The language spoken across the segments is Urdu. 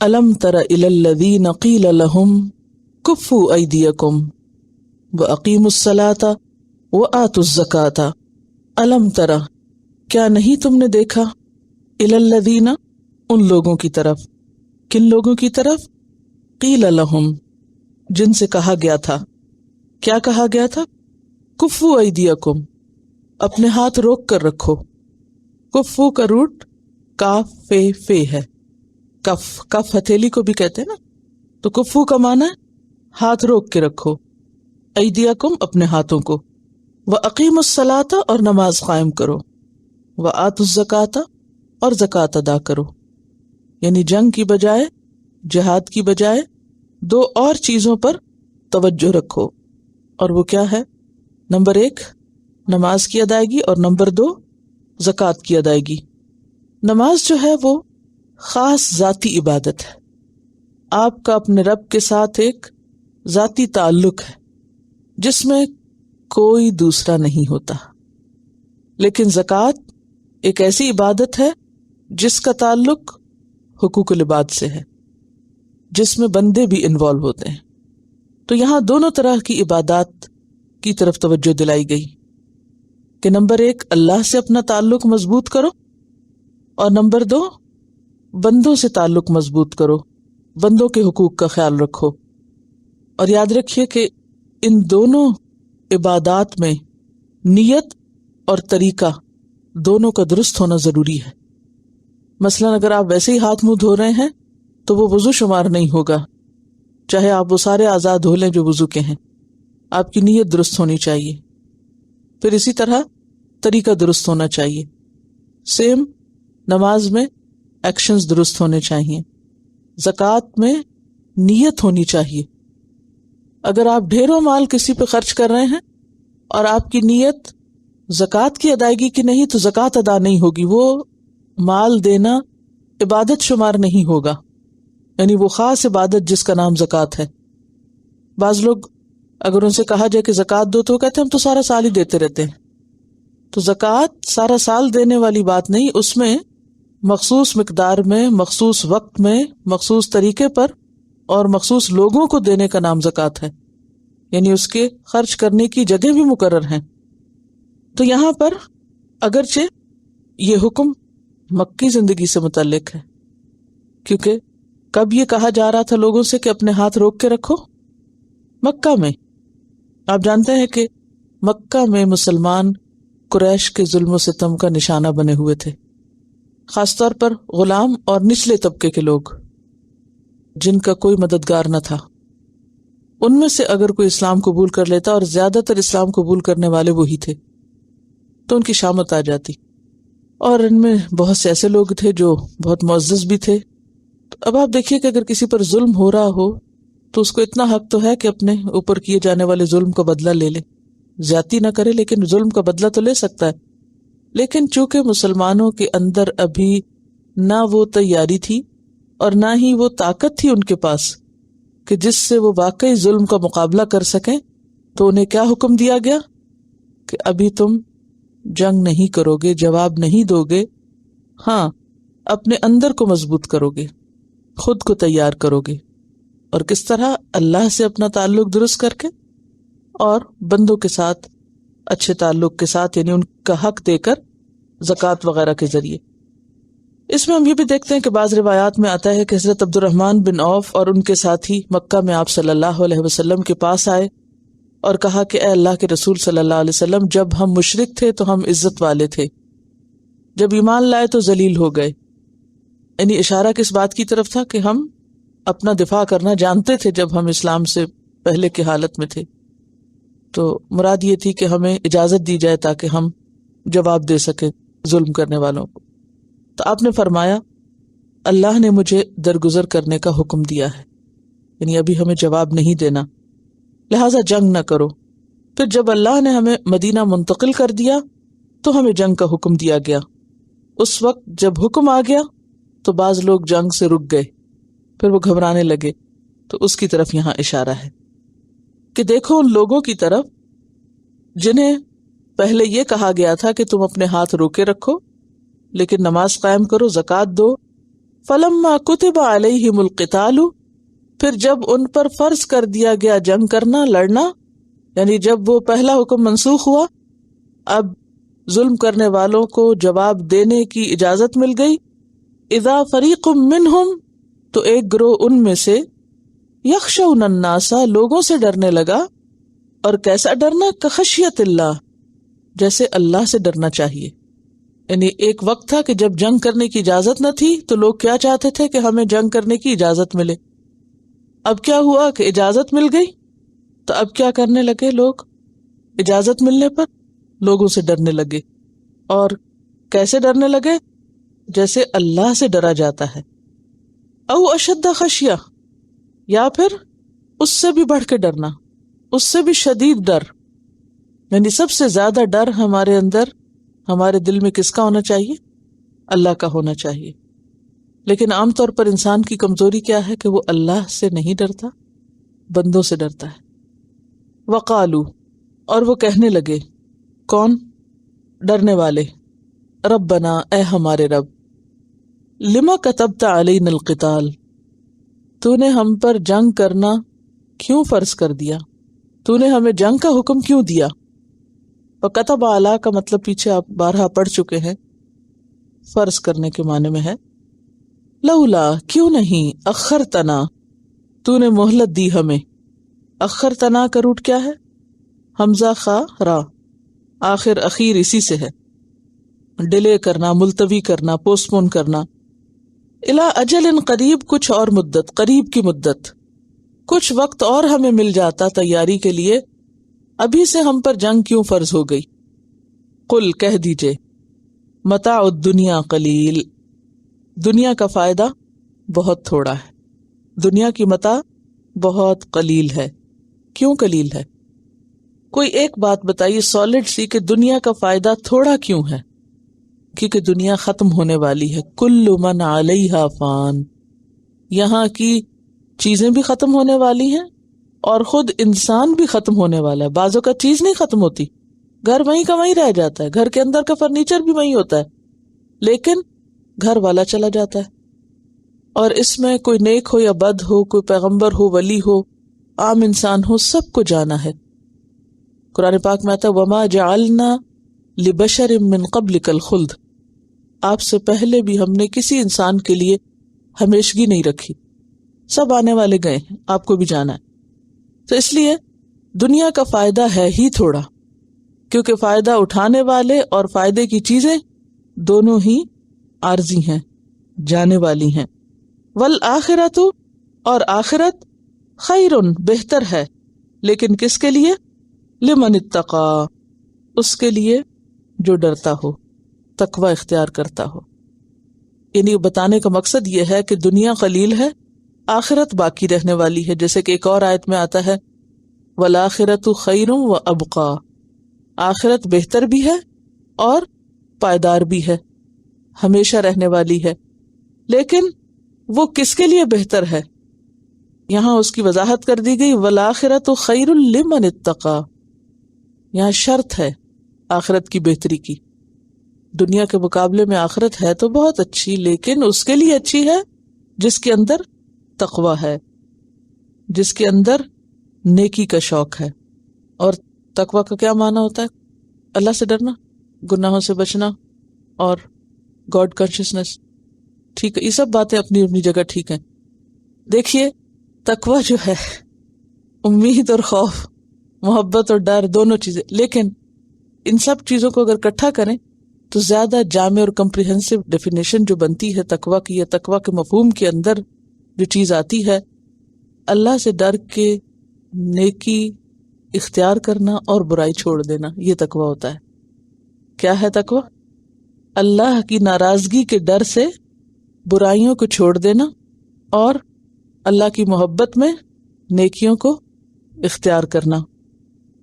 الم تر الی الذین قیل لهم کفوا ایدیکم واقیموا الصلاۃ وآتوا الزکاۃ. الم تر، کیا نہیں تم نے دیکھا، الی الذین، ان لوگوں کی طرف. کن لوگوں کی طرف؟ قیل لہم، جن سے کہا گیا تھا. کیا کہا گیا تھا؟ کفوا ایدیکم، اپنے ہاتھ روک کر رکھو. کفو کا روٹ کاف فے ہے. کف ہتھیلی کو بھی کہتے ہیں نا. تو کفو کا معنی ہے ہاتھ روک کے رکھو. ایدیکم، اپنے ہاتھوں کو. وَأَقِیمُوا الصَّلَاةَ، اور نماز قائم کرو. وَآتُوا الزَّکَاةَ، اور زکوٰۃ ادا کرو. یعنی جنگ کی بجائے، جہاد کی بجائے دو اور چیزوں پر توجہ رکھو. اور وہ کیا ہے؟ نمبر 1 نماز کی ادائیگی، اور نمبر 2 زکوٰۃ کی ادائیگی. نماز جو ہے وہ خاص ذاتی عبادت ہے. آپ کا اپنے رب کے ساتھ ایک ذاتی تعلق ہے جس میں کوئی دوسرا نہیں ہوتا. لیکن زکوٰۃ ایک ایسی عبادت ہے جس کا تعلق حقوق العباد سے ہے، جس میں بندے بھی انوالو ہوتے ہیں. تو یہاں دونوں طرح کی عبادات کی طرف توجہ دلائی گئی کہ نمبر 1 اللہ سے اپنا تعلق مضبوط کرو، اور نمبر 2 بندوں سے تعلق مضبوط کرو، بندوں کے حقوق کا خیال رکھو. اور یاد رکھیے کہ ان دونوں عبادات میں نیت اور طریقہ دونوں کا درست ہونا ضروری ہے. مثلا اگر آپ ویسے ہی ہاتھ منہ دھو رہے ہیں تو وہ وضو شمار نہیں ہوگا، چاہے آپ وہ سارے اعضاء دھو لیں جو وضو کے ہیں. آپ کی نیت درست ہونی چاہیے. پھر اسی طرح طریقہ درست ہونا چاہیے. سیم نماز میں ایکشنز درست ہونے چاہیے. زکوٰۃ میں نیت ہونی چاہیے. اگر آپ ڈھیروں مال کسی پہ خرچ کر رہے ہیں اور آپ کی نیت زکوٰۃ کی ادائیگی کی نہیں تو زکوٰۃ ادا نہیں ہوگی. وہ مال دینا عبادت شمار نہیں ہوگا، یعنی وہ خاص عبادت جس کا نام زکوٰۃ ہے. بعض لوگ اگر ان سے کہا جائے کہ زکوٰۃ دو تو وہ کہتے ہیں ہم تو سارا سال ہی دیتے رہتے ہیں. تو زکوٰۃ سارا سال دینے والی بات نہیں، اس میں مخصوص مقدار میں، مخصوص وقت میں، مخصوص طریقے پر اور مخصوص لوگوں کو دینے کا نام زکوٰۃ ہے. یعنی اس کے خرچ کرنے کی جگہ بھی مقرر ہیں. تو یہاں پر اگرچہ یہ حکم مکی زندگی سے متعلق ہے، کیونکہ کب یہ کہا جا رہا تھا لوگوں سے کہ اپنے ہاتھ روک کے رکھو؟ مکہ میں. آپ جانتے ہیں کہ مکہ میں مسلمان قریش کے ظلم و ستم کا نشانہ بنے ہوئے تھے، خاص طور پر غلام اور نچلے طبقے کے لوگ جن کا کوئی مددگار نہ تھا. ان میں سے اگر کوئی اسلام قبول کر لیتا، اور زیادہ تر اسلام قبول کرنے والے وہی تھے، تو ان کی شامت آ جاتی. اور ان میں بہت سے ایسے لوگ تھے جو بہت معزز بھی تھے. تو اب آپ دیکھیے کہ اگر کسی پر ظلم ہو رہا ہو تو اس کو اتنا حق تو ہے کہ اپنے اوپر کیے جانے والے ظلم کا بدلہ لے لے. زیادتی نہ کرے لیکن ظلم کا بدلہ تو لے سکتا ہے. لیکن چونکہ مسلمانوں کے اندر ابھی نہ وہ تیاری تھی اور نہ ہی وہ طاقت تھی ان کے پاس کہ جس سے وہ واقعی ظلم کا مقابلہ کر سکیں، تو انہیں کیا حکم دیا گیا کہ ابھی تم جنگ نہیں کرو گے، جواب نہیں دو گے. ہاں، اپنے اندر کو مضبوط کرو گے، خود کو تیار کرو گے. اور کس طرح؟ اللہ سے اپنا تعلق درست کر کے اور بندوں کے ساتھ اچھے تعلق کے ساتھ، یعنی ان کا حق دے کر زکوٰۃ وغیرہ کے ذریعے. اس میں ہم یہ بھی دیکھتے ہیں کہ بعض روایات میں آتا ہے کہ حضرت عبد الرحمن بن عوف اور ان کے ساتھی مکہ میں آپ صلی اللہ علیہ وسلم کے پاس آئے اور کہا کہ اے اللہ کے رسول صلی اللہ علیہ وسلم، جب ہم مشرک تھے تو ہم عزت والے تھے، جب ایمان لائے تو ذلیل ہو گئے. یعنی اشارہ کس بات کی طرف تھا کہ ہم اپنا دفاع کرنا جانتے تھے جب ہم اسلام سے پہلے کی حالت میں تھے. تو مراد یہ تھی کہ ہمیں اجازت دی جائے تاکہ ہم جواب دے سکیں ظلم کرنے والوں کو. تو آپ نے فرمایا اللہ نے مجھے درگزر کرنے کا حکم دیا ہے، یعنی ابھی ہمیں جواب نہیں دینا، لہٰذا جنگ نہ کرو. پھر جب اللہ نے ہمیں مدینہ منتقل کر دیا تو ہمیں جنگ کا حکم دیا گیا. اس وقت جب حکم آ گیا تو بعض لوگ جنگ سے رک گئے، پھر وہ گھبرانے لگے. تو اس کی طرف یہاں اشارہ ہے کہ دیکھو ان لوگوں کی طرف جنہیں پہلے یہ کہا گیا تھا کہ تم اپنے ہاتھ روکے رکھو لیکن نماز قائم کرو، زکوٰۃ دو، فلما کتب علیہم القتال، پھر جب ان پر فرض کر دیا گیا جنگ کرنا، لڑنا، یعنی جب وہ پہلا حکم منسوخ ہوا، اب ظلم کرنے والوں کو جواب دینے کی اجازت مل گئی. اذا فریق منہم، تو ایک گروہ ان میں سے، یخشون الناس، لوگوں سے ڈرنے لگا. اور کیسا ڈرنا؟ کخشیت اللہ، جیسے اللہ سے ڈرنا چاہیے. یعنی ایک وقت تھا کہ جب جنگ کرنے کی اجازت نہ تھی تو لوگ کیا چاہتے تھے کہ ہمیں جنگ کرنے کی اجازت ملے. اب کیا ہوا کہ اجازت مل گئی تو اب کیا کرنے لگے لوگ؟ اجازت ملنے پر لوگوں سے ڈرنے لگے. اور کیسے ڈرنے لگے؟ جیسے اللہ سے ڈرا جاتا ہے. او اشد خشیہ، یا پھر اس سے بھی بڑھ کے ڈرنا، اس سے بھی شدید ڈر. یعنی سب سے زیادہ ڈر ہمارے اندر، ہمارے دل میں کس کا ہونا چاہیے؟ اللہ کا ہونا چاہیے. لیکن عام طور پر انسان کی کمزوری کیا ہے کہ وہ اللہ سے نہیں ڈرتا، بندوں سے ڈرتا ہے. وقالو، اور وہ کہنے لگے، کون؟ ڈرنے والے، ربنا، اے ہمارے رب، لما کتبت علینا القتال، تو نے ہم پر جنگ کرنا کیوں فرض کر دیا؟ تو نے ہمیں جنگ کا حکم کیوں دیا؟ وکتب علی کا مطلب پیچھے آپ بارہا پڑھ چکے ہیں، فرض کرنے کے معنی میں ہے. لولا، کیوں نہیں، اخرتنا، تو نے مہلت دی ہمیں. اخرتنا کا روٹ کیا ہے؟ حمزہ خا را، آخر اخیر اسی سے ہے. ڈیلے کرنا، ملتوی کرنا، پوسٹ پون کرنا. الی اجل قریب، کچھ اور مدت، قریب کی مدت، کچھ وقت اور ہمیں مل جاتا تیاری کے لیے، ابھی سے ہم پر جنگ کیوں فرض ہو گئی؟ قل، کہہ دیجئے، متاع الدنیا قلیل، دنیا کا فائدہ بہت تھوڑا ہے. دنیا کی متاع بہت قلیل ہے. کیوں قلیل ہے؟ کوئی ایک بات بتائیے سالڈ سی کہ دنیا کا فائدہ تھوڑا کیوں ہے؟ کیونکہ دنیا ختم ہونے والی ہے. کل من علیہا فان، یہاں کی چیزیں بھی ختم ہونے والی ہیں اور خود انسان بھی ختم ہونے والا ہے. بعضوں کا چیز نہیں ختم ہوتی، گھر وہیں کا وہیں رہ جاتا ہے، گھر کے اندر کا فرنیچر بھی وہیں ہوتا ہے، لیکن گھر والا چلا جاتا ہے. اور اس میں کوئی نیک ہو یا بد ہو، کوئی پیغمبر ہو، ولی ہو، عام انسان ہو، سب کو جانا ہے. قرآن پاک میں آتا ہے وَمَا جَعَلْنَا لِبَشَرٍ مِّن قَبْلِكَ الْخُلْدَ، آپ سے پہلے بھی ہم نے کسی انسان کے لیے ہمیشگی نہیں رکھی، سب آنے والے گئے ہیں، آپ کو بھی جانا ہے. تو اس لیے دنیا کا فائدہ ہے ہی تھوڑا، کیونکہ فائدہ اٹھانے والے اور فائدے کی چیزیں دونوں ہی عارضی ہیں، جانے والی ہیں. والآخرۃ، اور آخرت، خیرٌ، بہتر ہے، لیکن کس کے لیے؟ لمن اتقا، اس کے لیے جو ڈرتا ہو، تقوی اختیار کرتا ہو. یعنی بتانے کا مقصد یہ ہے کہ دنیا قلیل ہے، آخرت باقی رہنے والی ہے. جیسے کہ ایک اور آیت میں آتا ہے والآخرۃ خیر وابقا، آخرت بہتر بھی ہے اور پائیدار بھی ہے، ہمیشہ رہنے والی ہے. لیکن وہ کس کے لیے بہتر ہے؟ یہاں اس کی وضاحت کر دی گئی والآخرۃ خیر لمن اتقا. یہاں شرط ہے آخرت کی بہتری کی. دنیا کے مقابلے میں آخرت ہے تو بہت اچھی، لیکن اس کے لیے اچھی ہے جس کے اندر تقوی ہے، جس کے اندر نیکی کا شوق ہے. اور تقوی کا کیا معنی ہوتا ہے؟ اللہ سے ڈرنا، گناہوں سے بچنا اور گاڈ کانشسنس. ٹھیک ہے، یہ سب باتیں اپنی اپنی جگہ ٹھیک ہیں. دیکھیے تقوی جو ہے، امید اور خوف، محبت اور ڈر، دونوں چیزیں، لیکن ان سب چیزوں کو اگر اکٹھا کریں تو زیادہ جامع اور کمپریہنسو ڈیفینیشن جو بنتی ہے تقوی کی، یا تقوی کے مفہوم کے اندر جو چیز آتی ہے، اللہ سے ڈر کے نیکی اختیار کرنا اور برائی چھوڑ دینا، یہ تقوی ہوتا ہے. کیا ہے تقوی؟ اللہ کی ناراضگی کے ڈر سے برائیوں کو چھوڑ دینا اور اللہ کی محبت میں نیکیوں کو اختیار کرنا.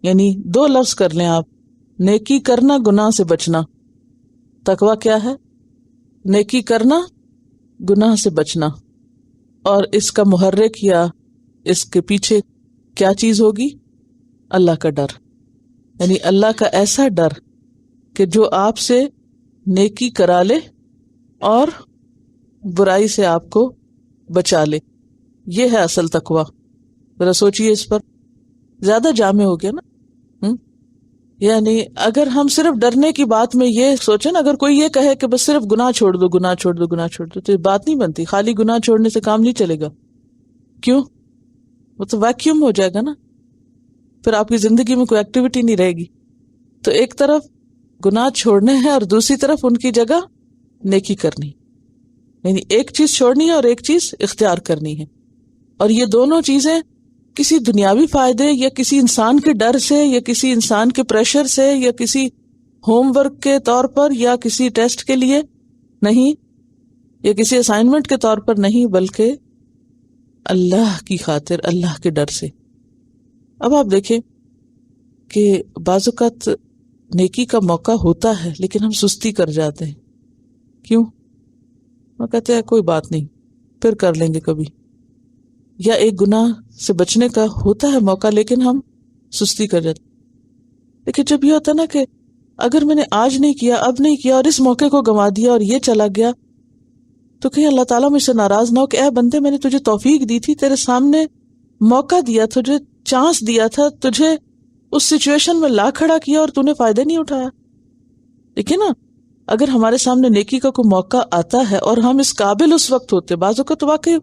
یعنی دو لفظ کر لیں آپ، نیکی کرنا، گناہ سے بچنا. تقوی کیا ہے؟ نیکی کرنا، گناہ سے بچنا. اور اس کا محرک یا اس کے پیچھے کیا چیز ہوگی؟ اللہ کا ڈر. یعنی اللہ کا ایسا ڈر کہ جو آپ سے نیکی کرا لے اور برائی سے آپ کو بچا لے. یہ ہے اصل تقویٰ. ذرا سوچئے اس پر. زیادہ جامع ہو گیا نا. یعنی اگر ہم صرف ڈرنے کی بات میں یہ سوچیں نا، اگر کوئی یہ کہے کہ بس صرف گناہ چھوڑ دو، گناہ چھوڑ دو، گناہ چھوڑ دو، تو یہ بات نہیں بنتی. خالی گناہ چھوڑنے سے کام نہیں چلے گا. کیوں؟ وہ تو ویکیوم ہو جائے گا نا، پھر آپ کی زندگی میں کوئی ایکٹیویٹی نہیں رہے گی. تو ایک طرف گناہ چھوڑنے ہیں اور دوسری طرف ان کی جگہ نیکی کرنی. یعنی ایک چیز چھوڑنی ہے اور ایک چیز اختیار کرنی ہے. اور یہ دونوں چیزیں کسی دنیاوی فائدے یا کسی انسان کے ڈر سے یا کسی انسان کے پریشر سے یا کسی ہوم ورک کے طور پر یا کسی ٹیسٹ کے لیے نہیں یا کسی اسائنمنٹ کے طور پر نہیں، بلکہ اللہ کی خاطر، اللہ کے ڈر سے. اب آپ دیکھیں کہ بعض اوقات نیکی کا موقع ہوتا ہے لیکن ہم سستی کر جاتے ہیں. کیوں؟ وہ کہتے ہیں کوئی بات نہیں، پھر کر لیں گے کبھی. یا ایک گناہ سے بچنے کا ہوتا ہے موقع لیکن ہم سستی کر جاتے. لیکن جب یہ ہوتا ہے نا کہ اگر میں نے آج نہیں کیا، اب نہیں کیا اور اس موقع کو گنوا دیا اور یہ چلا گیا، تو کہیں اللہ تعالیٰ مجھ سے ناراض نہ ہو کہ اے بندے، میں نے تجھے توفیق دی تھی، تیرے سامنے موقع دیا، تجھے چانس دیا تھا، تجھے اس سچویشن میں لا کھڑا کیا اور تو نے فائدہ نہیں اٹھایا. دیکھیں نا، اگر ہمارے سامنے نیکی کا کوئی موقع آتا ہے اور ہم اس قابل اس وقت ہوتے، بعض اوقات تو واقعی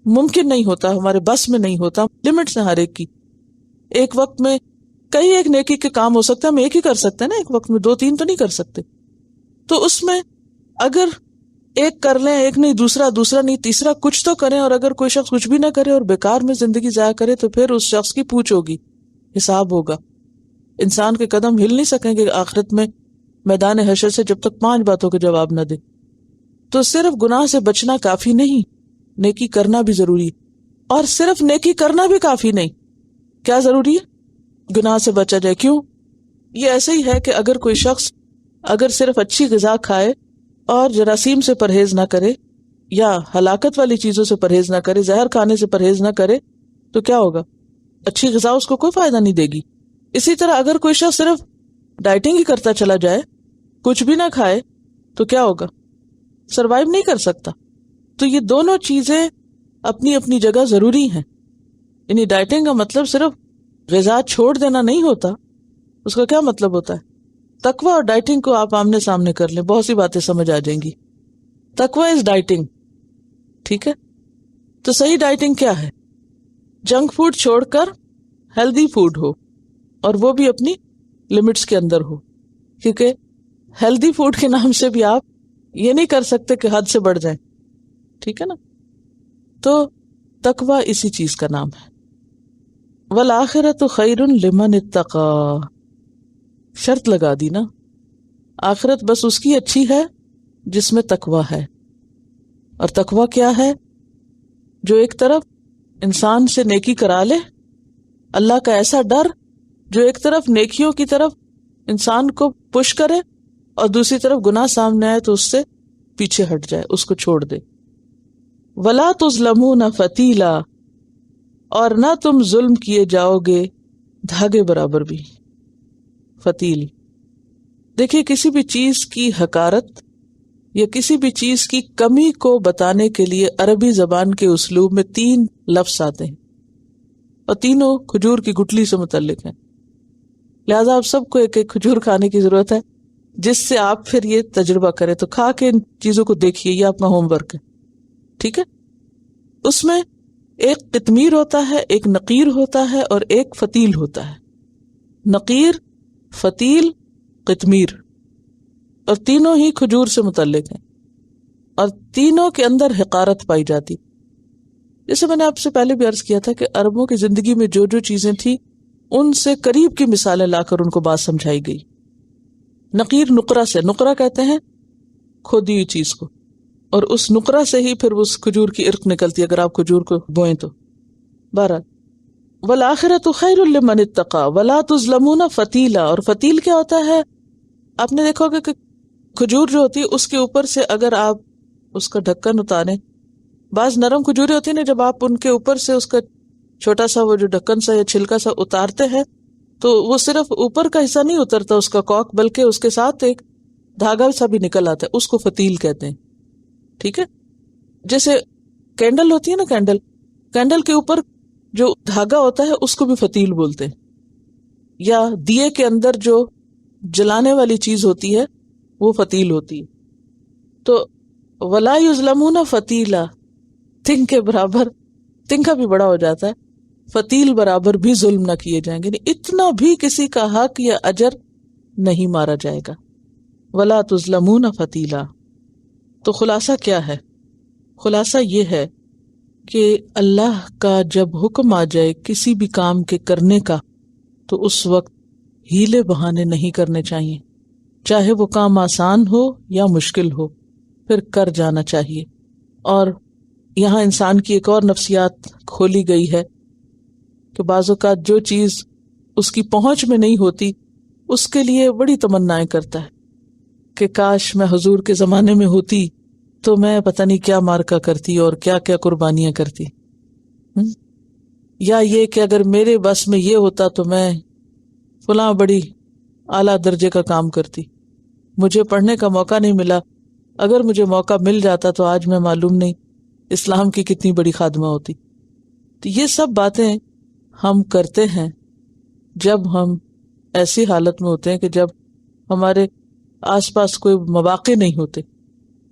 ممکن نہیں ہوتا، ہمارے بس میں نہیں ہوتا، لمٹس ہیں ہر ایک کی. ایک وقت میں کئی ایک نیکی کے کام ہو سکتا ہے، ہم ایک ہی کر سکتے ہیں نا، ایک وقت میں 2-3 تو نہیں کر سکتے. تو اس میں اگر ایک کر لیں، ایک نہیں، دوسرا نہیں، تیسرا کچھ تو کریں. اور اگر کوئی شخص کچھ بھی نہ کرے اور بیکار میں زندگی ضائع کرے تو پھر اس شخص کی پوچھ ہوگی، حساب ہوگا. انسان کے قدم ہل نہیں سکیں گے آخرت میں میدان حشر سے جب تک 5 باتوں کے جواب نہ دے. تو صرف گناہ سے بچنا کافی نہیں، نیکی کرنا بھی ضروری ہے. اور صرف نیکی کرنا بھی کافی نہیں. کیا ضروری ہے؟ گناہ سے بچا جائے. کیوں؟ یہ ایسے ہی ہے کہ اگر کوئی شخص اگر صرف اچھی غذا کھائے اور جراثیم سے پرہیز نہ کرے یا ہلاکت والی چیزوں سے پرہیز نہ کرے، زہر کھانے سے پرہیز نہ کرے، تو کیا ہوگا؟ اچھی غذا اس کو کوئی فائدہ نہیں دے گی. اسی طرح اگر کوئی شخص صرف ڈائٹنگ ہی کرتا چلا جائے، کچھ بھی نہ کھائے، تو کیا ہوگا؟ سروائیو نہیں کر سکتا. تو یہ دونوں چیزیں اپنی اپنی جگہ ضروری ہیں. یعنی ڈائٹنگ کا مطلب صرف غذا چھوڑ دینا نہیں ہوتا. اس کا کیا مطلب ہوتا ہے؟ تقویٰ اور ڈائٹنگ کو آپ آمنے سامنے کر لیں، بہت سی باتیں سمجھ آ جائیں گی. تقویٰ از ڈائٹنگ. ٹھیک ہے؟ تو صحیح ڈائٹنگ کیا ہے؟ جنک فوڈ چھوڑ کر ہیلدی فوڈ ہو، اور وہ بھی اپنی لمٹس کے اندر ہو. کیونکہ ہیلدی فوڈ کے نام سے بھی آپ یہ نہیں کر سکتے کہ حد سے بڑھ جائیں. ٹھیک ہے نا؟ تو تقویٰ اسی چیز کا نام ہے. والآخرۃ خیر لمن اتقی. شرط لگا دی نا، آخرت بس اس کی اچھی ہے جس میں تقویٰ ہے. اور تقویٰ کیا ہے؟ جو ایک طرف انسان سے نیکی کرا لے، اللہ کا ایسا ڈر جو ایک طرف نیکیوں کی طرف انسان کو پش کرے اور دوسری طرف گناہ سامنے آئے تو اس سے پیچھے ہٹ جائے، اس کو چھوڑ دے. وَلَا تُظْلَمُونَ فَتِيلًا. اور نہ تم ظلم کیے جاؤ گے دھاگے برابر بھی. فتیل. دیکھیے، کسی بھی چیز کی حقارت یا کسی بھی چیز کی کمی کو بتانے کے لیے عربی زبان کے اسلوب میں 3 لفظ آتے ہیں اور تینوں کھجور کی گٹلی سے متعلق ہیں. لہذا آپ سب کو ایک ایک کھجور کھانے کی ضرورت ہے جس سے آپ پھر یہ تجربہ کریں. تو کھا کے ان چیزوں کو دیکھیے، یہ اپنا ہوم ورک ہے. ٹھیک ہے؟ اس میں ایک قطمیر ہوتا ہے، ایک نقیر ہوتا ہے اور ایک فتیل ہوتا ہے. نقیر، فتیل، قطمیر، اور تینوں ہی کھجور سے متعلق ہیں اور تینوں کے اندر حقارت پائی جاتی. جیسے میں نے آپ سے پہلے بھی عرض کیا تھا کہ عربوں کی زندگی میں جو جو چیزیں تھیں ان سے قریب کی مثالیں لا کر ان کو بات سمجھائی گئی. نقیر نقرہ سے، نقرہ کہتے ہیں کھودی ہوئی چیز کو، اور اس نقرہ سے ہی پھر اس کھجور کی ارق نکلتی ہے اگر آپ کھجور کو بوئیں تو. بہرحال والآخرۃ خیر لمن اتقی ولا تظلمون فتیلا. اور فتیل کیا ہوتا ہے؟ آپ نے دیکھا ہوگا کہ کھجور جو ہوتی ہے اس کے اوپر سے اگر آپ اس کا ڈھکن اتاریں، بعض نرم کھجوریں ہوتی ہیں نا، جب آپ ان کے اوپر سے اس کا چھوٹا سا وہ جو ڈھکن سا یا چھلکا سا اتارتے ہیں تو وہ صرف اوپر کا حصہ نہیں اترتا اس کا کاک، بلکہ اس کے ساتھ ایک دھاگا سا بھی نکل آتا ہے، اس کو فتیل کہتے ہیں. ٹھیک ہے؟ جیسے کینڈل ہوتی ہے نا، کینڈل کے اوپر جو دھاگا ہوتا ہے اس کو بھی فتیل بولتے ہیں، یا دیے کے اندر جو جلانے والی چیز ہوتی ہے وہ فتیل ہوتی ہے. تو ولا یظلمون فتیلا، تنگ کے برابر، تنگ کا بھی بڑا ہو جاتا ہے، فتیل برابر بھی ظلم نہ کیے جائیں گے، یعنی اتنا بھی کسی کا حق یا اجر نہیں مارا جائے گا. ولا تظلمون فتیلا. تو خلاصہ کیا ہے؟ خلاصہ یہ ہے کہ اللہ کا جب حکم آ جائے کسی بھی کام کے کرنے کا تو اس وقت ہیلے بہانے نہیں کرنے چاہیے، چاہے وہ کام آسان ہو یا مشکل ہو، پھر کر جانا چاہیے. اور یہاں انسان کی ایک اور نفسیات کھولی گئی ہے کہ بعض اوقات جو چیز اس کی پہنچ میں نہیں ہوتی اس کے لیے بڑی تمنائیں کرتا ہے کہ کاش میں حضور کے زمانے میں ہوتی تو میں پتہ نہیں کیا مارکا کرتی اور کیا کیا قربانیاں کرتی، یا یہ کہ اگر میرے بس میں یہ ہوتا تو میں فلاں بڑی اعلیٰ درجے کا کام کرتی، مجھے پڑھنے کا موقع نہیں ملا، اگر مجھے موقع مل جاتا تو آج میں معلوم نہیں اسلام کی کتنی بڑی خادمہ ہوتی. تو یہ سب باتیں ہم کرتے ہیں جب ہم ایسی حالت میں ہوتے ہیں کہ جب ہمارے آس پاس کوئی مواقع نہیں ہوتے،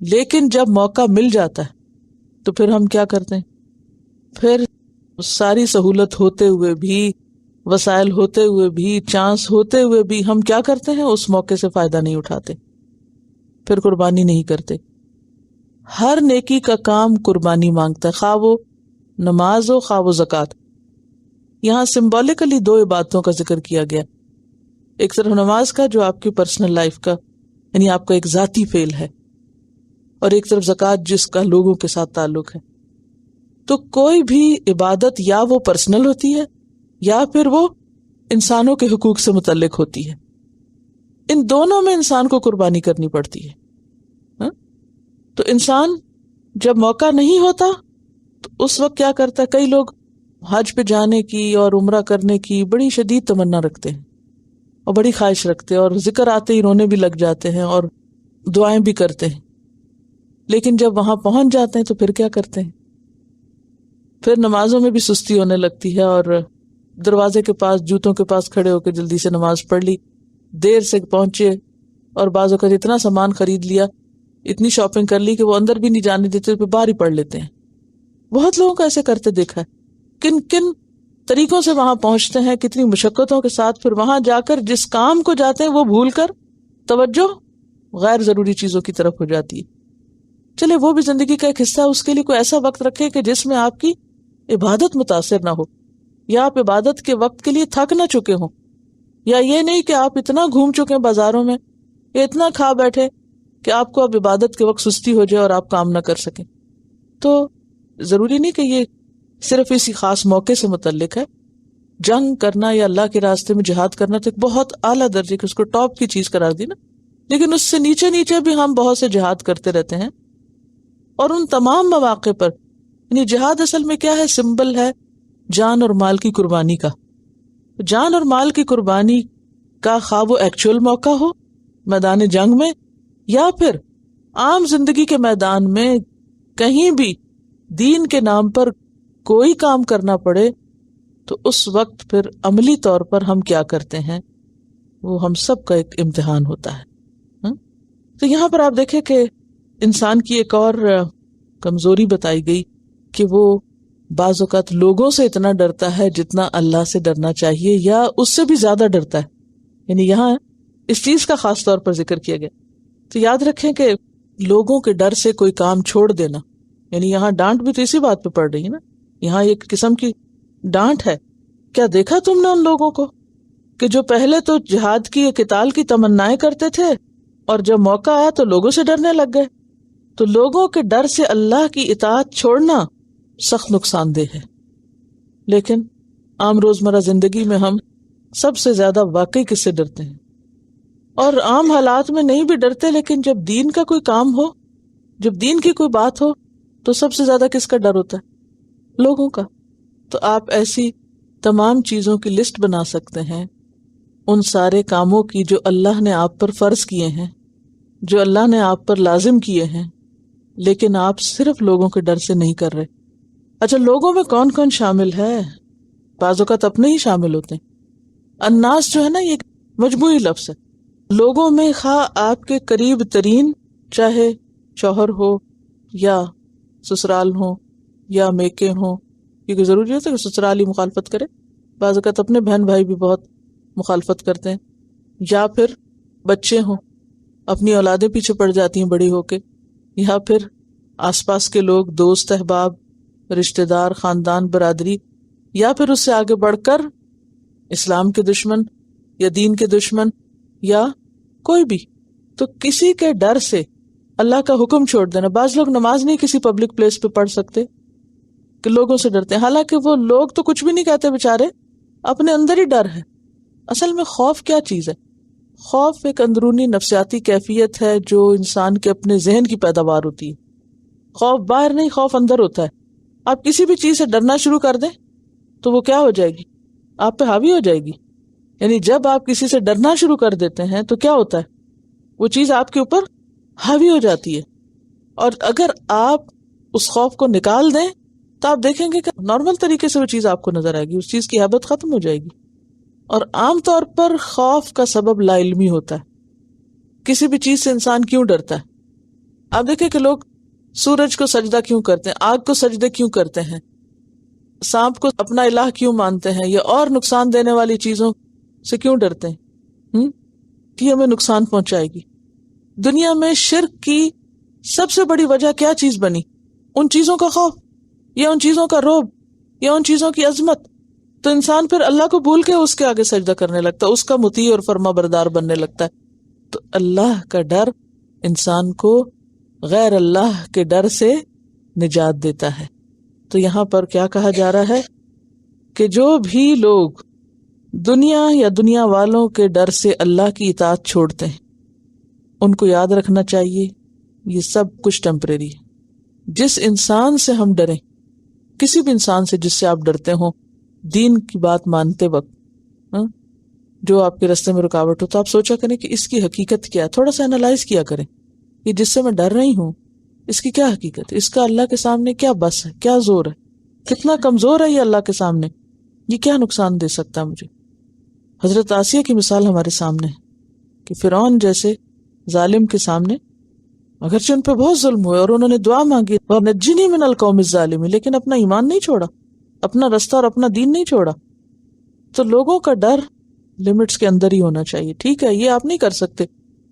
لیکن جب موقع مل جاتا ہے تو پھر ہم کیا کرتے ہیں؟ پھر ساری سہولت ہوتے ہوئے بھی، وسائل ہوتے ہوئے بھی، چانس ہوتے ہوئے بھی ہم کیا کرتے ہیں؟ اس موقع سے فائدہ نہیں اٹھاتے، پھر قربانی نہیں کرتے. ہر نیکی کا کام قربانی مانگتا ہے، خواہ وہ نماز ہو خواہ وہ زکوٰۃ. یہاں سمبولیکلی دو عبادتوں کا ذکر کیا گیا، ایک طرف نماز کا جو آپ کی پرسنل لائف کا یعنی آپ کا ایک ذاتی فعل ہے، اور ایک طرف زکوٰۃ جس کا لوگوں کے ساتھ تعلق ہے. تو کوئی بھی عبادت یا وہ پرسنل ہوتی ہے یا پھر وہ انسانوں کے حقوق سے متعلق ہوتی ہے. ان دونوں میں انسان کو قربانی کرنی پڑتی ہے. تو انسان جب موقع نہیں ہوتا تو اس وقت کیا کرتا ہے؟ کئی لوگ حج پہ جانے کی اور عمرہ کرنے کی بڑی شدید تمنا رکھتے ہیں اور بڑی خواہش رکھتے ہیں، اور ذکر آتے ہی رونے بھی لگ جاتے ہیں اور دعائیں بھی کرتے ہیں، لیکن جب وہاں پہنچ جاتے ہیں تو پھر کیا کرتے ہیں؟ پھر نمازوں میں بھی سستی ہونے لگتی ہے، اور دروازے کے پاس جوتوں کے پاس کھڑے ہو کے جلدی سے نماز پڑھ لی، دیر سے پہنچے، اور بعض اوقات اتنا سامان خرید لیا، اتنی شاپنگ کر لی کہ وہ اندر بھی نہیں جانے دیتے، پھر باہر ہی پڑھ لیتے ہیں. بہت لوگوں کو ایسے کرتے دیکھا ہے. کن کن طریقوں سے وہاں پہنچتے ہیں، کتنی مشقتوں کے ساتھ، پھر وہاں جا کر جس کام کو جاتے ہیں وہ بھول کر توجہ غیر ضروری چیزوں کی طرف ہو جاتی ہے. چلے وہ بھی زندگی کا ایک حصہ ہے، اس کے لیے کوئی ایسا وقت رکھے کہ جس میں آپ کی عبادت متاثر نہ ہو، یا آپ عبادت کے وقت کے لیے تھک نہ چکے ہوں، یا یہ نہیں کہ آپ اتنا گھوم چکے ہیں بازاروں میں یا اتنا کھا بیٹھے کہ آپ کو اب عبادت کے وقت سستی ہو جائے اور آپ کام نہ کر سکیں. تو ضروری نہیں کہ یہ صرف اسی خاص موقع سے متعلق ہے. جنگ کرنا یا اللہ کے راستے میں جہاد کرنا تو ایک بہت اعلیٰ درجے کی، اس کو ٹاپ کی چیز قرار دی نا، لیکن اس سے نیچے نیچے بھی ہم بہت سے جہاد کرتے رہتے ہیں. اور ان تمام مواقع پر یعنی جہاد اصل میں کیا ہے؟ سمبل ہے جان اور مال کی قربانی کا. جان اور مال کی قربانی کا خواہ وہ ایکچوئل موقع ہو میدان جنگ میں، یا پھر عام زندگی کے میدان میں کہیں بھی دین کے نام پر کوئی کام کرنا پڑے، تو اس وقت پھر عملی طور پر ہم کیا کرتے ہیں وہ ہم سب کا ایک امتحان ہوتا ہے. تو یہاں پر آپ دیکھیں کہ انسان کی ایک اور کمزوری بتائی گئی کہ وہ بعض اوقات لوگوں سے اتنا ڈرتا ہے جتنا اللہ سے ڈرنا چاہیے، یا اس سے بھی زیادہ ڈرتا ہے. یعنی یہاں اس چیز کا خاص طور پر ذکر کیا گیا. تو یاد رکھیں کہ لوگوں کے ڈر سے کوئی کام چھوڑ دینا، یعنی یہاں ڈانٹ بھی تو اسی بات پہ پڑ رہی ہے نا، یہاں ایک قسم کی ڈانٹ ہے. کیا دیکھا تم نے ان لوگوں کو کہ جو پہلے تو جہاد کی قتال کی تمنائیں کرتے تھے اور جب موقع آیا تو لوگوں سے ڈرنے لگ گئے. تو لوگوں کے ڈر سے اللہ کی اطاعت چھوڑنا سخت نقصان دہ ہے. لیکن عام روزمرہ زندگی میں ہم سب سے زیادہ واقعی کس سے ڈرتے ہیں؟ اور عام حالات میں نہیں بھی ڈرتے، لیکن جب دین کا کوئی کام ہو، جب دین کی کوئی بات ہو تو سب سے زیادہ کس کا ڈر ہوتا ہے؟ لوگوں کا. تو آپ ایسی تمام چیزوں کی لسٹ بنا سکتے ہیں، ان سارے کاموں کی جو اللہ نے آپ پر فرض کیے ہیں، جو اللہ نے آپ پر لازم کیے ہیں، لیکن آپ صرف لوگوں کے ڈر سے نہیں کر رہے. اچھا لوگوں میں کون کون شامل ہے؟ بعض اوقات اپنے ہی شامل ہوتے ہیں. الناس جو ہے نا یہ مجموعی لفظ ہے. لوگوں میں خواہ آپ کے قریب ترین چاہے شوہر ہو یا سسرال ہو یا میکے ہوں، کیونکہ ضروری ہوتا ہے کہ سسرال ہی مخالفت کرے، بعض اوقات اپنے بہن بھائی بھی بہت مخالفت کرتے ہیں، یا پھر بچے ہوں اپنی اولادیں پیچھے پڑ جاتی ہیں بڑی ہو کے، یا پھر آس پاس کے لوگ، دوست احباب، رشتہ دار، خاندان، برادری، یا پھر اس سے آگے بڑھ کر اسلام کے دشمن یا دین کے دشمن یا کوئی بھی. تو کسی کے ڈر سے اللہ کا حکم چھوڑ دینا. بعض لوگ نماز نہیں کسی پبلک پلیس پہ پڑھ سکتے کہ لوگوں سے ڈرتے ہیں، حالانکہ وہ لوگ تو کچھ بھی نہیں کہتے بیچارے، اپنے اندر ہی ڈر ہے. اصل میں خوف کیا چیز ہے؟ خوف ایک اندرونی نفسیاتی کیفیت ہے جو انسان کے اپنے ذہن کی پیداوار ہوتی ہے. خوف باہر نہیں، خوف اندر ہوتا ہے. آپ کسی بھی چیز سے ڈرنا شروع کر دیں تو وہ کیا ہو جائے گی؟ آپ پہ حاوی ہو جائے گی. یعنی جب آپ کسی سے ڈرنا شروع کر دیتے ہیں تو کیا ہوتا ہے؟ وہ چیز آپ کے اوپر حاوی ہو جاتی ہے. اور اگر آپ اس خوف کو نکال دیں تو آپ دیکھیں گے کہ نارمل طریقے سے وہ چیز آپ کو نظر آئے گی، اس چیز کی ہیبت ختم ہو جائے گی. اور عام طور پر خوف کا سبب لا علمی ہوتا ہے. کسی بھی چیز سے انسان کیوں ڈرتا ہے؟ آپ دیکھیں کہ لوگ سورج کو سجدہ کیوں کرتے ہیں، آگ کو سجدے کیوں کرتے ہیں، سانپ کو اپنا الہ کیوں مانتے ہیں، یا اور نقصان دینے والی چیزوں سے کیوں ڈرتے ہیں کہ ہمیں نقصان پہنچائے گی. دنیا میں شرک کی سب سے بڑی وجہ کیا چیز بنی؟ ان چیزوں کا خوف یا ان چیزوں کا رعب یا ان چیزوں کی عظمت. تو انسان پھر اللہ کو بھول کے اس کے آگے سجدہ کرنے لگتا ہے، اس کا مطیع اور فرما بردار بننے لگتا ہے. تو اللہ کا ڈر انسان کو غیر اللہ کے ڈر سے نجات دیتا ہے. تو یہاں پر کیا کہا جا رہا ہے کہ جو بھی لوگ دنیا یا دنیا والوں کے ڈر سے اللہ کی اطاعت چھوڑتے ہیں ان کو یاد رکھنا چاہیے یہ سب کچھ ٹیمپریری ہے. جس انسان سے ہم ڈریں، کسی بھی انسان سے جس سے آپ ڈرتے ہوں دین کی بات مانتے وقت، جو آپ کے راستے میں رکاوٹ ہو، تو آپ سوچا کریں کہ اس کی حقیقت کیا ہے. تھوڑا سا انالائز کیا کریں کہ جس سے میں ڈر رہی ہوں اس کی کیا حقیقت ہے، اس کا اللہ کے سامنے کیا بس ہے، کیا زور ہے، کتنا کمزور ہے یہ اللہ کے سامنے، یہ کیا نقصان دے سکتا ہے مجھے. حضرت آسیہ کی مثال ہمارے سامنے ہے کہ فرعون جیسے ظالم کے سامنے اگرچہ ان پہ بہت ظلم ہوئے اور انہوں نے دعا مانگی وَنَجِّنِي مِنَ الْقَوْمِ الظَّالِمِينَ، لیکن اپنا ایمان نہیں چھوڑا، اپنا رستہ اور اپنا دین نہیں چھوڑا. تو لوگوں کا ڈر لمٹس کے اندر ہی ہونا چاہیے. ٹھیک ہے، یہ آپ نہیں کر سکتے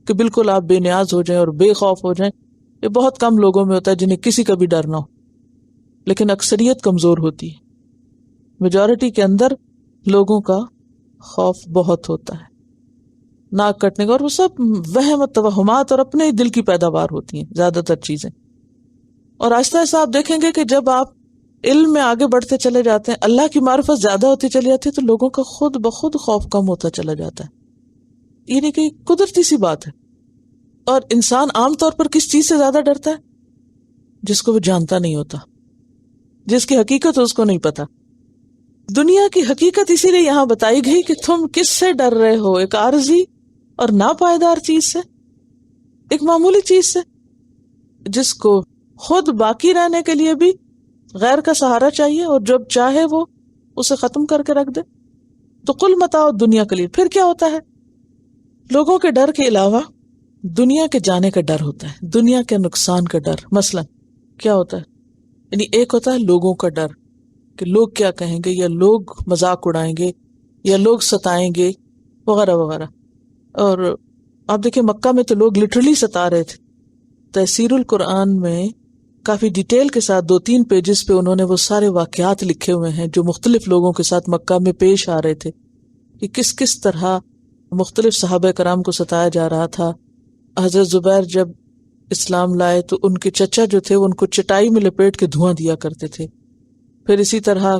کہ بالکل آپ بے نیاز ہو جائیں اور بے خوف ہو جائیں. یہ بہت کم لوگوں میں ہوتا ہے جنہیں کسی کا بھی ڈر نہ ہو، لیکن اکثریت کمزور ہوتی ہے. میجورٹی کے اندر لوگوں کا خوف بہت ہوتا ہے، ناک کٹنے کا، اور وہ سب وہم و توہمات اور اپنے دل کی پیداوار ہوتی ہیں زیادہ تر چیزیں. اور آہستہ آہستہ آپ دیکھیں گے کہ جب آپ علم میں آگے بڑھتے چلے جاتے ہیں، اللہ کی معرفت زیادہ ہوتی چلی جاتی ہے، تو لوگوں کا خود بخود خوف کم ہوتا چلا جاتا ہے. یہ نہیں کہ قدرتی سی بات ہے. اور انسان عام طور پر کس چیز سے زیادہ ڈرتا ہے؟ جس کو وہ جانتا نہیں ہوتا، جس کی حقیقت اس کو نہیں پتا. دنیا کی حقیقت اسی لیے یہاں بتائی گئی کہ تم کس سے ڈر رہے ہو، ایک عارضی اور ناپائیدار چیز سے، ایک معمولی چیز سے جس کو خود باقی رہنے کے لیے بھی غیر کا سہارا چاہیے، اور جب چاہے وہ اسے ختم کر کے رکھ دے. تو قل متاع دنیا کے لیے پھر کیا ہوتا ہے؟ لوگوں کے ڈر کے علاوہ دنیا کے جانے کا ڈر ہوتا ہے، دنیا کے نقصان کا ڈر. مثلا کیا ہوتا ہے؟ یعنی ایک ہوتا ہے لوگوں کا ڈر کہ لوگ کیا کہیں گے، یا لوگ مذاق اڑائیں گے، یا لوگ ستائیں گے وغیرہ وغیرہ. اور آپ دیکھیں مکہ میں تو لوگ لٹرلی ستا رہے تھے. تفسیر القرآن میں کافی ڈیٹیل کے ساتھ 2-3 پیجز پہ انہوں نے وہ سارے واقعات لکھے ہوئے ہیں جو مختلف لوگوں کے ساتھ مکہ میں پیش آ رہے تھے، کہ کس کس طرح مختلف صحابہ کرام کو ستایا جا رہا تھا. حضرت زبیر جب اسلام لائے تو ان کے چچا جو تھے وہ ان کو چٹائی میں لپیٹ کے دھواں دیا کرتے تھے. پھر اسی طرح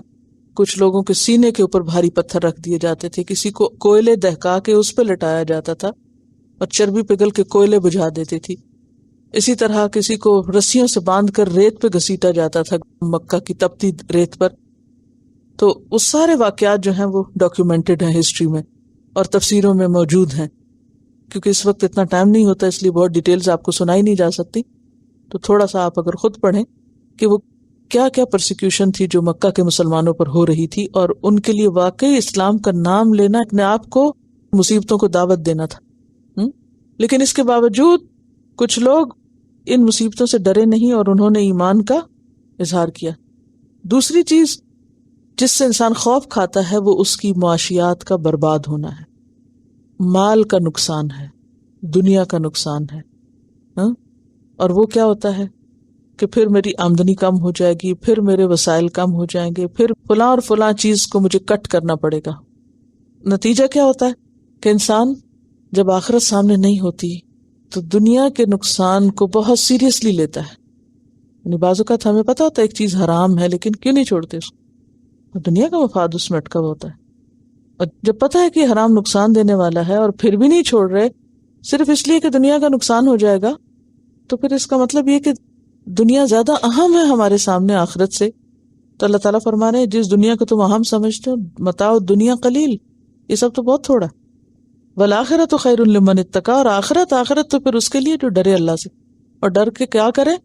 کچھ لوگوں کے سینے کے اوپر بھاری پتھر رکھ دیے جاتے تھے، کسی کو کوئلے دہکا کے اس پہ لٹایا جاتا تھا اور چربی پگھل کے کوئلے بجھا دیتی تھی. اسی طرح کسی کو رسیوں سے باندھ کر ریت پہ گھسیٹا جاتا تھا، مکہ کی تپتی ریت پر. تو وہ سارے واقعات جو ہیں وہ ڈاکیومنٹڈ ہیں ہسٹری میں اور تفسیروں میں موجود ہیں. کیونکہ اس وقت اتنا ٹائم نہیں ہوتا اس لیے بہت ڈیٹیلز آپ کو سنائی نہیں جا سکتی، تو تھوڑا سا آپ اگر خود پڑھیں کہ وہ کیا کیا پرسیکیوشن تھی جو مکہ کے مسلمانوں پر ہو رہی تھی، اور ان کے لیے واقعی اسلام کا نام لینا اپنے آپ کو مصیبتوں کو دعوت دینا تھا۔ لیکن اس کے باوجود کچھ لوگ ان مصیبتوں سے ڈرے نہیں اور انہوں نے ایمان کا اظہار کیا۔ دوسری چیز جس سے انسان خوف کھاتا ہے وہ اس کی معاشیات کا برباد ہونا ہے، مال کا نقصان ہے، دنیا کا نقصان ہے۔ اور وہ کیا ہوتا ہے کہ پھر میری آمدنی کم ہو جائے گی، پھر میرے وسائل کم ہو جائیں گے، پھر فلاں اور فلاں چیز کو مجھے کٹ کرنا پڑے گا۔ نتیجہ کیا ہوتا ہے کہ انسان جب آخرت سامنے نہیں ہوتی تو دنیا کے نقصان کو بہت سیریسلی لیتا ہے۔ یعنی بعض اوقات ہمیں پتا ہوتا ہے ایک چیز حرام ہے لیکن کیوں نہیں چھوڑتے اس کو، دنیا کا مفاد اس میں اٹکا ہوا ہوتا ہے۔ اور جب پتا ہے کہ حرام نقصان دینے والا ہے اور پھر بھی نہیں چھوڑ رہے صرف اس لیے کہ دنیا کا نقصان ہو جائے گا، تو پھر اس کا مطلب یہ کہ دنیا زیادہ اہم ہے ہمارے سامنے آخرت سے۔ تو اللہ تعالیٰ فرما رہے ہیں جس دنیا کو تم اہم سمجھتے ہو، متاع دنیا قلیل، یہ سب تو بہت تھوڑا۔ والآخرۃ خیر لمن اتقی، اور آخرت تو پھر اس کے لیے جو ڈرے اللہ سے، اور ڈر کے کیا کرے،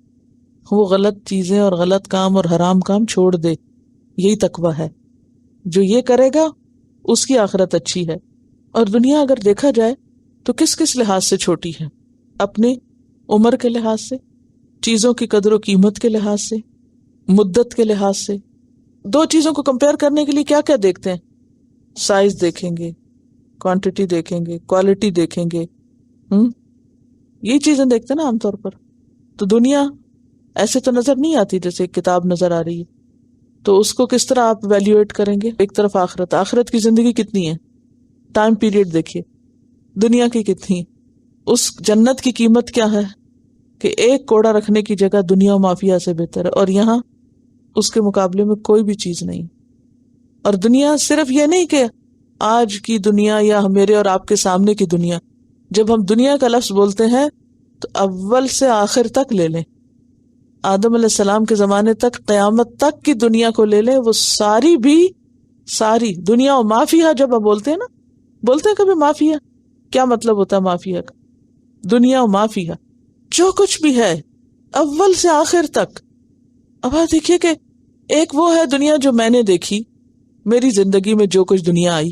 وہ غلط چیزیں اور غلط کام اور حرام کام چھوڑ دے۔ یہی تقویٰ ہے، جو یہ کرے گا اس کی آخرت اچھی ہے۔ اور دنیا اگر دیکھا جائے تو کس کس لحاظ سے چھوٹی ہے؟ اپنے عمر کے لحاظ سے، چیزوں کی قدر و قیمت کے لحاظ سے، مدت کے لحاظ سے۔ دو چیزوں کو کمپیئر کرنے کے لیے کیا کیا دیکھتے ہیں؟ سائز دیکھیں گے، کوانٹٹی دیکھیں گے، کوالٹی دیکھیں گے، یہ چیزیں دیکھتے ہیں نا عام طور پر۔ تو دنیا ایسے تو نظر نہیں آتی جیسے ایک کتاب نظر آ رہی ہے، تو اس کو کس طرح آپ ویلیویٹ کریں گے؟ ایک طرف آخرت کی زندگی کتنی ہے، ٹائم پیریڈ دیکھیے، دنیا کی کتنی ہے، اس جنت کی قیمت کیا ہے کہ ایک کوڑا رکھنے کی جگہ دنیا و مافیا سے بہتر ہے، اور یہاں اس کے مقابلے میں کوئی بھی چیز نہیں۔ اور دنیا صرف یہ نہیں کہ آج کی دنیا یا میرے اور آپ کے سامنے کی دنیا، جب ہم دنیا کا لفظ بولتے ہیں تو اول سے آخر تک لے لیں، آدم علیہ السلام کے زمانے تک قیامت تک کی دنیا کو لے لیں، وہ ساری دنیا و مافیا جب ہم بولتے ہیں نا، بولتے ہیں کبھی مافیا، کیا مطلب ہوتا ہے مافیا کا؟ دنیا و مافیا جو کچھ بھی ہے اول سے آخر تک۔ اب آپ دیکھیے کہ ایک وہ ہے دنیا جو میں نے دیکھی، میری زندگی میں جو کچھ دنیا آئی،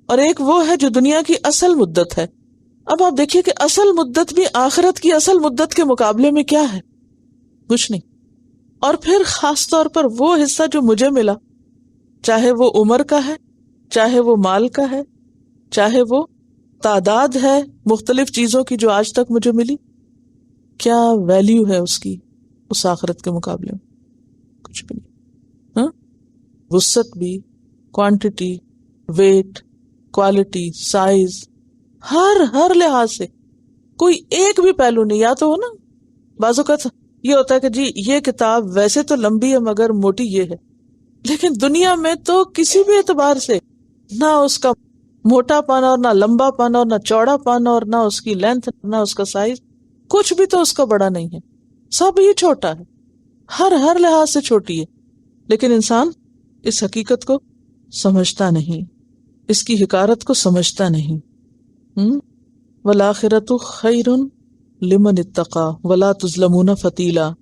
اور ایک وہ ہے جو دنیا کی اصل مدت ہے۔ اب آپ دیکھیے کہ اصل مدت بھی آخرت کی اصل مدت کے مقابلے میں کیا ہے؟ کچھ نہیں۔ اور پھر خاص طور پر وہ حصہ جو مجھے ملا، چاہے وہ عمر کا ہے، چاہے وہ مال کا ہے، چاہے وہ تعداد ہے مختلف چیزوں کی جو آج تک مجھے ملی، کیا ویلیو ہے اس کی اس آخرت کے مقابلے میں؟ کچھ بھی نہیں۔ وسعت بھی، کوانٹٹی، ویٹ، کوالٹی، سائز، ہر لحاظ سے کوئی ایک بھی پہلو نہیں۔ یا تو ہو نا بعض اوقات یہ ہوتا ہے کہ جی یہ کتاب ویسے تو لمبی ہے مگر موٹی یہ ہے، لیکن دنیا میں تو کسی بھی اعتبار سے نہ اس کا موٹا پانا اور نہ لمبا پانا اور نہ چوڑا پانا اور نہ اس کی لینتھ نہ اس کا سائز، کچھ بھی تو اس کا بڑا نہیں ہے، سب یہ چھوٹا ہے، ہر لحاظ سے چھوٹی ہے۔ لیکن انسان اس حقیقت کو سمجھتا نہیں، اس کی حقارت کو سمجھتا نہیں۔ وَالْآخِرَةُ خَيْرٌ لِمَنِ اتَّقَى وَلَا تُظْلَمُونَ فَتِيلًا۔